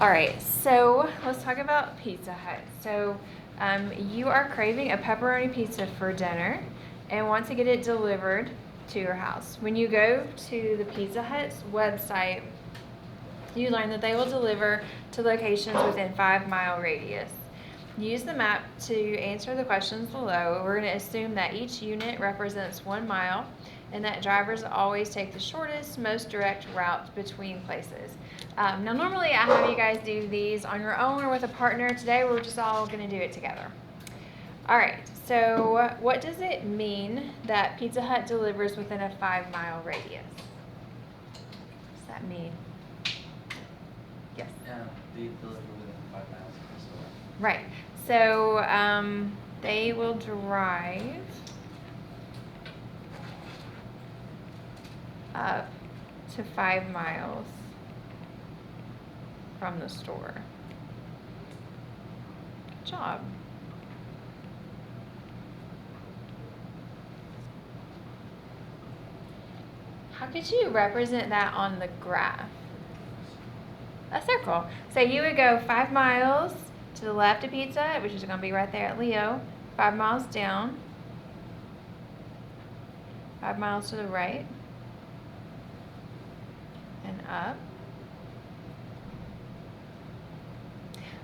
All right, so let's talk about Pizza Hut. So you are craving a pepperoni pizza for dinner and want to get it delivered to your house. When you go to the Pizza Hut's website, you learn that they will deliver to locations within 5-mile radius. Use the map to answer the questions below. We're going to assume that each unit represents 1 mile and that drivers always take the shortest, most direct route between places. Now, normally I have you guys do these on your own or with a partner. Today we're just all going to do it together. All right, so what does it mean that Pizza Hut delivers within a 5-mile radius? What does that mean? Yes. They deliver within 5 miles of the store. Right. So they will drive up to 5 miles from the store. Good job. How could you represent that on the graph? A circle. So you would go 5 miles to the left of Pizza Hut, which is going to be right there at Leo. 5 miles down. 5 miles to the right. And up.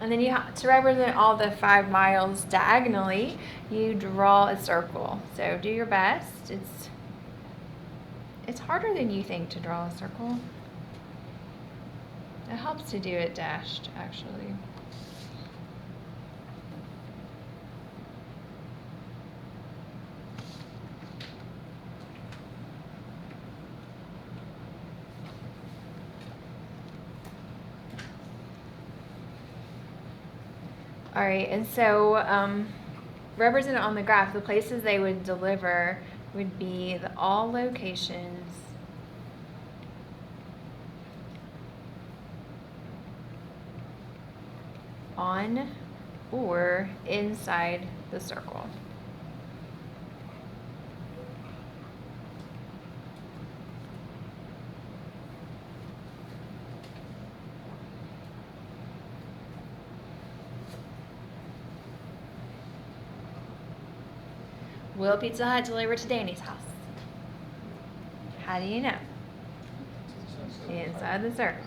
And then you have to represent all the 5 miles diagonally, you draw a circle. So do your best. It's harder than you think to draw a circle. It helps to do it dashed, actually. All right, and so represented on the graph, the places they would deliver would be all locations on or inside the circle. Will Pizza Hut deliver to Danny's house? How do you know? Inside the circle.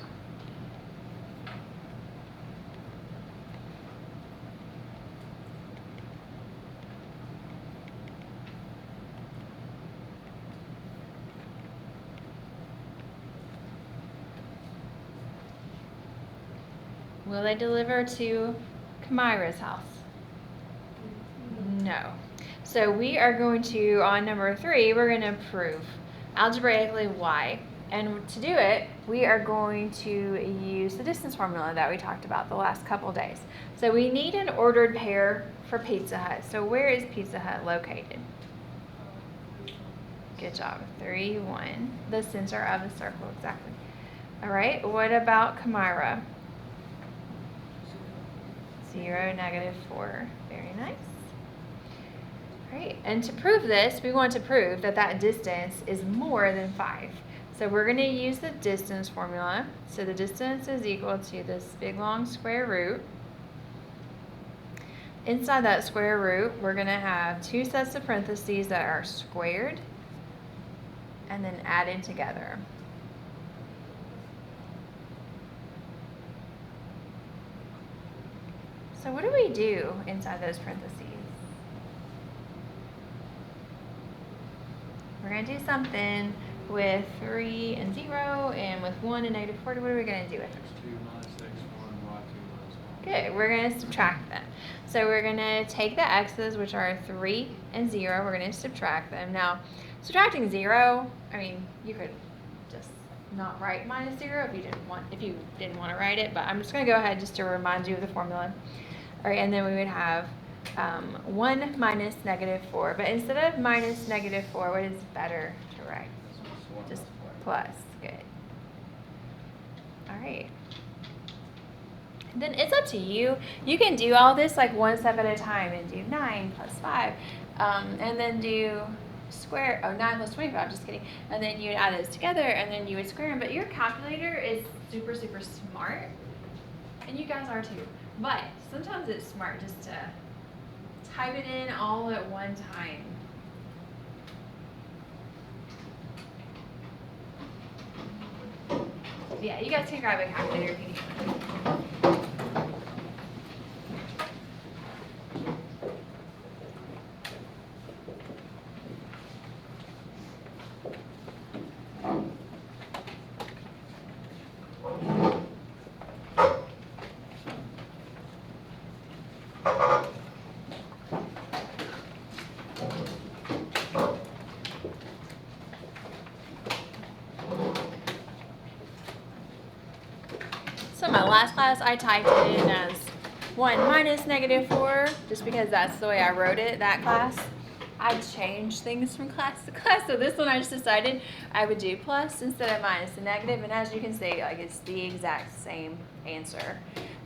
Will they deliver to Kamira's house? No. So we are going to, on number 3, we're going to prove algebraically why. And to do it, we are going to use the distance formula that we talked about the last couple days. So we need an ordered pair for Pizza Hut. So where is Pizza Hut located? Good job. 3, 1. The center of the circle, exactly. All right, what about Kamira? 0, -4. Very nice. All right, and to prove this, we want to prove that that distance is more than 5. So we're going to use the distance formula. So the distance is equal to this big long square root. Inside that square root, we're going to have 2 sets of parentheses that are squared and then added together. So what do we do inside those parentheses? We're going to do something with 3 and 0, and with 1 and -4. What are we going to do with it? X2 minus X1, Y2 minus Y1. Good. We're going to subtract them. So we're going to take the x's, which are 3 and 0. We're going to subtract them. Now, subtracting 0, I mean, you could just not write -0 if you didn't want to write it, but I'm just going to go ahead just to remind you of the formula. All right, and then we would have 1 minus -4. But instead of minus -4, what is better to write? Just plus. Good. All right. Then it's up to you. You can do all this like one step at a time and do 9 plus 5. And then do 9 plus 25, just kidding. And then you would add those together and then you would square them. But your calculator is super, super smart. and you guys are too. But sometimes it's smart just to type it in all at one time. Yeah, you guys can grab a calculator if you need one. So my last class, I typed it in as 1 minus -4, just because that's the way I wrote it, that class. I changed things from class to class, so this one I just decided I would do plus instead of minus and negative, and as you can see, like, it's the exact same answer.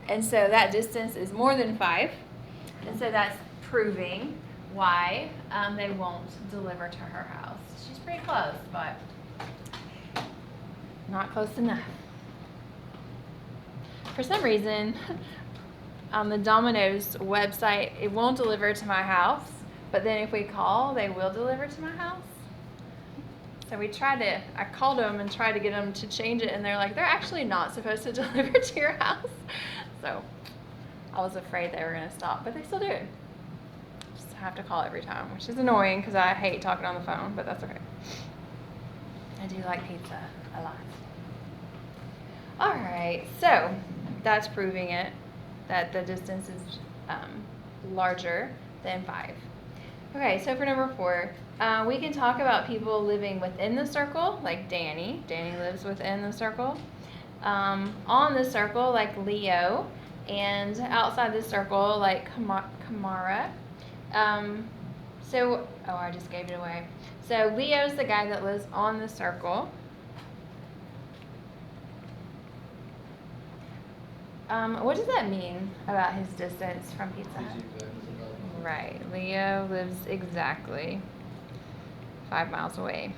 And so that distance is more than 5, and so that's proving why they won't deliver to her house. She's pretty close, but not close enough. For some reason, on the Domino's website, it won't deliver to my house, but then if we call, they will deliver to my house. So I called them and tried to get them to change it, and they're like, they're actually not supposed to deliver to your house. So I was afraid they were going to stop, but they still do. Just have to call every time, which is annoying because I hate talking on the phone, but that's okay. I do like pizza a lot. All right, so that's proving it, that the distance is larger than 5. Okay, so for number 4, we can talk about people living within the circle, like Danny. Danny lives within the circle. On the circle, like Leo, and outside the circle, like Kamara. I just gave it away. So Leo's the guy that lives on the circle. What does that mean about his distance from Pizza Hut? Right, Leo lives exactly 5 miles away.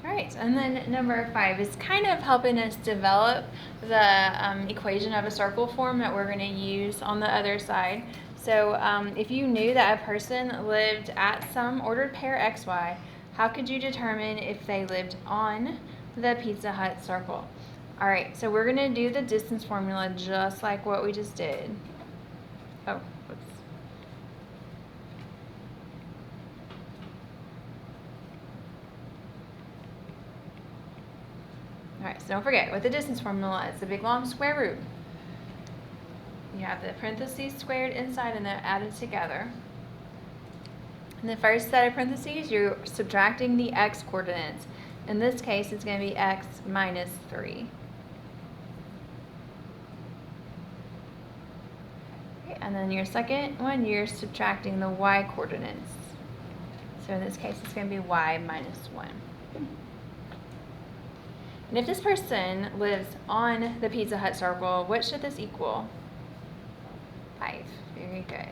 Alright, and then number 5 is kind of helping us develop the equation of a circle form that we're going to use on the other side. So if you knew that a person lived at some ordered pair XY, how could you determine if they lived on the Pizza Hut circle? Alright, so we're going to do the distance formula just like what we just did. Oh, whoops. Alright, so don't forget, with the distance formula, it's the big long square root. You have the parentheses squared inside and they're added together. In the first set of parentheses, you're subtracting the x coordinates. In this case, it's going to be x minus 3. Okay, and then your second one, you're subtracting the y coordinates. So in this case, it's going to be y minus 1. And if this person lives on the Pizza Hut circle, what should this equal? 5. Very good.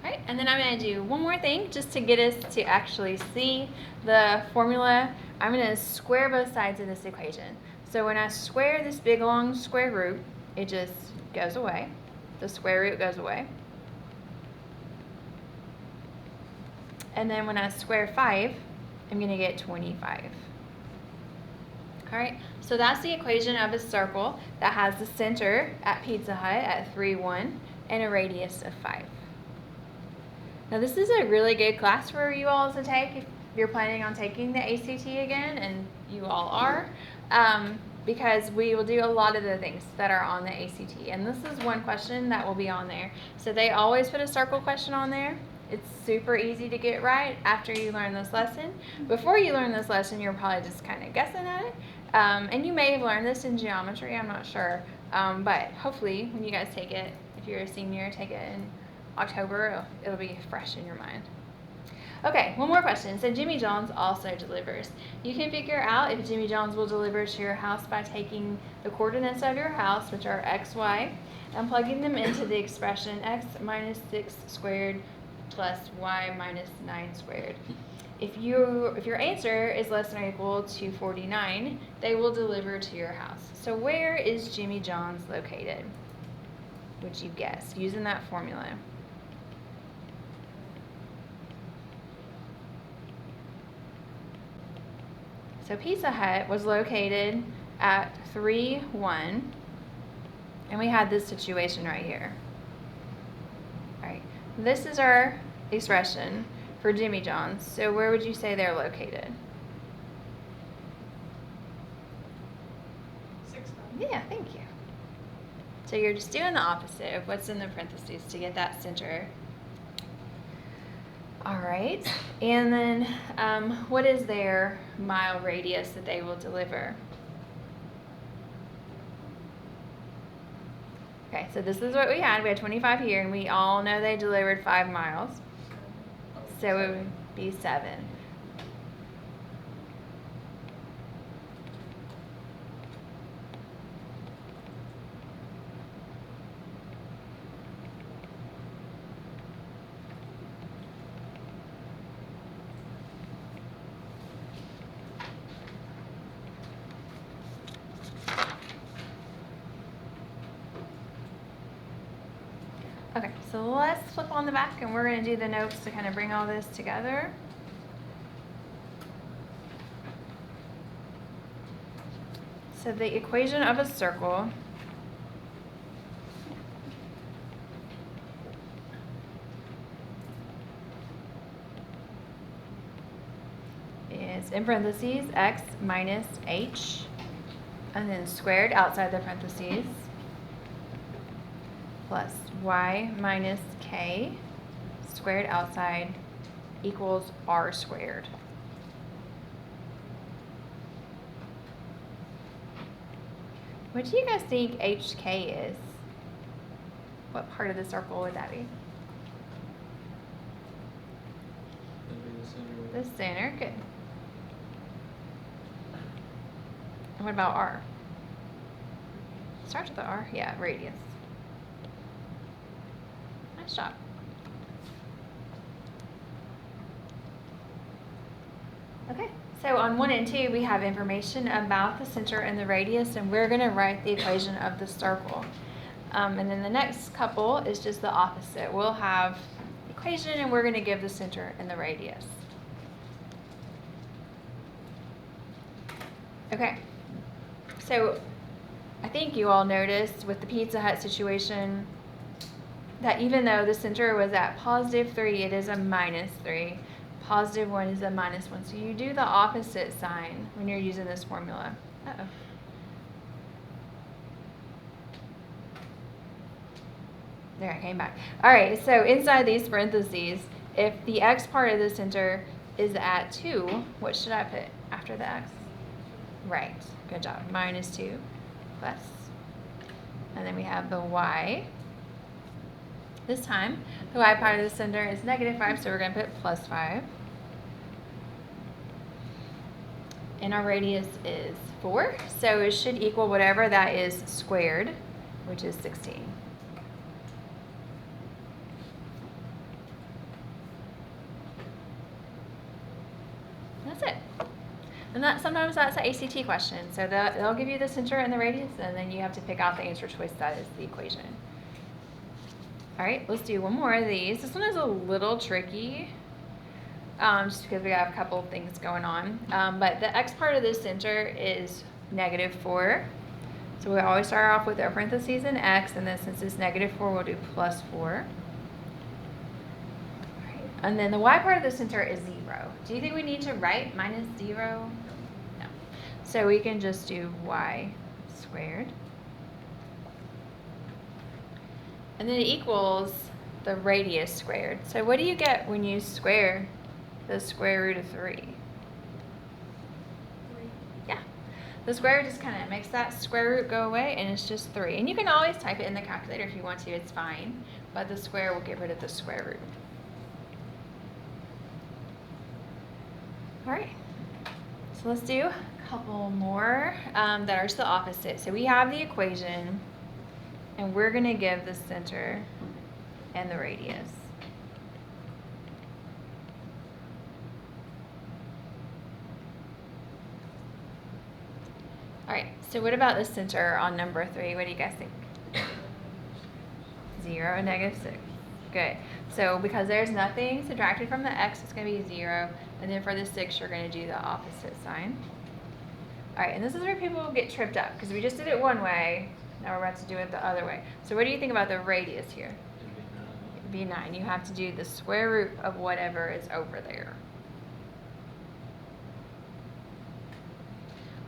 Alright, and then I'm going to do one more thing just to get us to actually see the formula. I'm going to square both sides of this equation. So when I square this big long square root, it just goes away. The square root goes away. And then when I square 5, I'm going to get 25. Alright, so that's the equation of a circle that has the center at Pizza Hut at 3, 1 and a radius of 5. Now this is a really good class for you all to take if you're planning on taking the ACT again, and you all are, because we will do a lot of the things that are on the ACT, and this is one question that will be on there. So they always put a circle question on there. It's super easy to get right after you learn this lesson. Before you learn this lesson, you're probably just kind of guessing at it. And you may have learned this in geometry, I'm not sure. But hopefully when you guys take it, if you're a senior, take it in October, it'll be fresh in your mind. Okay, one more question. So Jimmy John's also delivers. You can figure out if Jimmy John's will deliver to your house by taking the coordinates of your house, which are x, y, and plugging them into the expression x minus 6 squared plus y minus 9 squared. If your answer is less than or equal to 49, they will deliver to your house. So where is Jimmy John's located? Would you guess using that formula? So Pizza Hut was located at 3-1, and we had this situation right here. All right, this is our expression for Jimmy John's. So where would you say they're located? 6-5. Yeah, thank you. So you're just doing the opposite of what's in the parentheses to get that center. All right, and then what is their mile radius that they will deliver? Okay, so this is what we had. We had 25 here, and we all know they delivered 5 miles. So it would be 7. Okay, so let's flip on the back and we're going to do the notes to kind of bring all this together. So the equation of a circle is in parentheses x minus h, and then squared outside the parentheses, plus y minus k squared outside equals r squared. What do you guys think HK is? What part of the circle would that be? That'd be the center. The center, good. And what about R? Starts with the R, yeah, radius. Nice job. Okay, so on 1 and 2, we have information about the center and the radius, and we're going to write the equation of the circle. And then the next couple is just the opposite. We'll have the equation, and we're going to give the center and the radius. Okay, so I think you all noticed with the Pizza Hut situation that even though the center was at +3, it is a -3. +1 is a -1. So you do the opposite sign when you're using this formula. Uh-oh. There, I came back. All right, so inside these parentheses, if the x part of the center is at 2, what should I put after the x? Right, good job. -2 plus. And then we have the y. This time, the y part of the center is -5, so we're going to put +5. And our radius is 4, so it should equal whatever that is squared, which is 16. That's it. And sometimes that's an ACT question, so they'll give you the center and the radius, and then you have to pick out the answer choice that is the equation. All right, let's do one more of these. This one is a little tricky, just because we have a couple of things going on. But the x part of the center is -4. So we always start off with our parentheses and x, and then since it's -4, we'll do +4. All right. And then the y part of the center is 0. Do you think we need to write -0? No. So we can just do y squared. And then it equals the radius squared. So what do you get when you square the square root of 3? Yeah. The square just kind of makes that square root go away, and it's just 3. And you can always type it in the calculator if you want to. It's fine. But the square will get rid of the square root. All right. So let's do a couple more that are just the opposite. So we have the equation, and we're going to give the center and the radius. All right, so what about the center on number 3? What do you guys think? 0 and -6. Good. So because there's nothing subtracted from the x, it's going to be 0. And then for the 6, you're going to do the opposite sign. All right, and this is where people get tripped up because we just did it one way. Now we're about to do it the other way. So what do you think about the radius here? It'd be 9. It'd be 9. You have to do the square root of whatever is over there.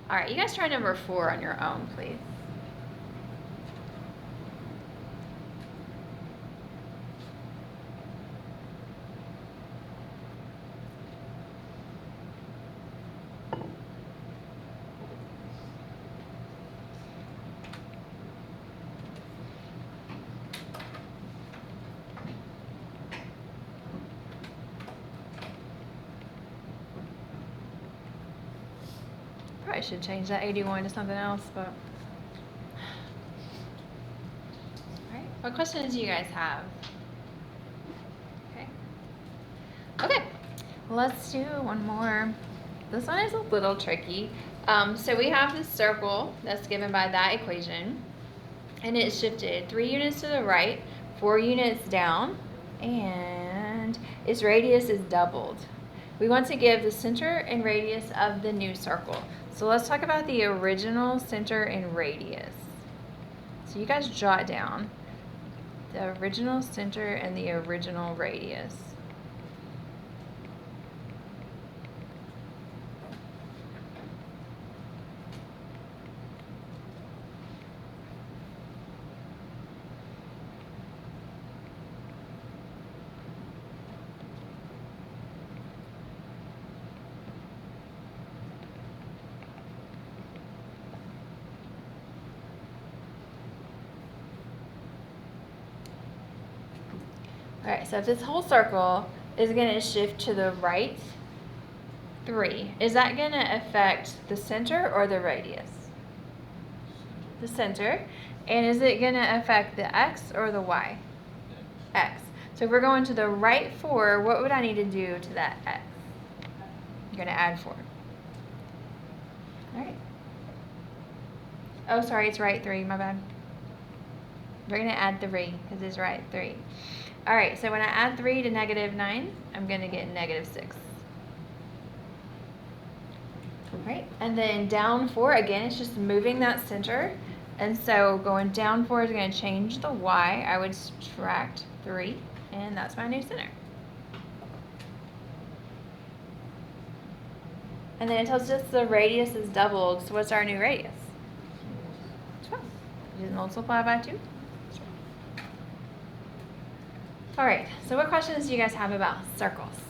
All right, you guys try number 4 on your own, please. Probably should change that 81 to something else, but. Alright, what questions do you guys have? Okay. Okay, let's do one more. This one is a little tricky. So we have this circle that's given by that equation, and it's shifted 3 units to the right, 4 units down, and its radius is doubled. We want to give the center and radius of the new circle. So let's talk about the original center and radius. So you guys jot down the original center and the original radius. Alright, so if this whole circle is going to shift to the right 3, is that going to affect the center or the radius? The center. And is it going to affect the x or the y? X. So if we're going to the right 4, what would I need to do to that x? I'm going to add 4. Alright. Oh, sorry, it's right 3, my bad. We're going to add 3 because it's right 3. Alright, so when I add 3 to -9, I'm going to get -6. Alright, and then down 4, again, it's just moving that center. And so going down 4 is going to change the y. I would subtract 3, and that's my new center. And then it tells us the radius is doubled, so what's our new radius? 12. Just multiply by 2. All right, so what questions do you guys have about circles?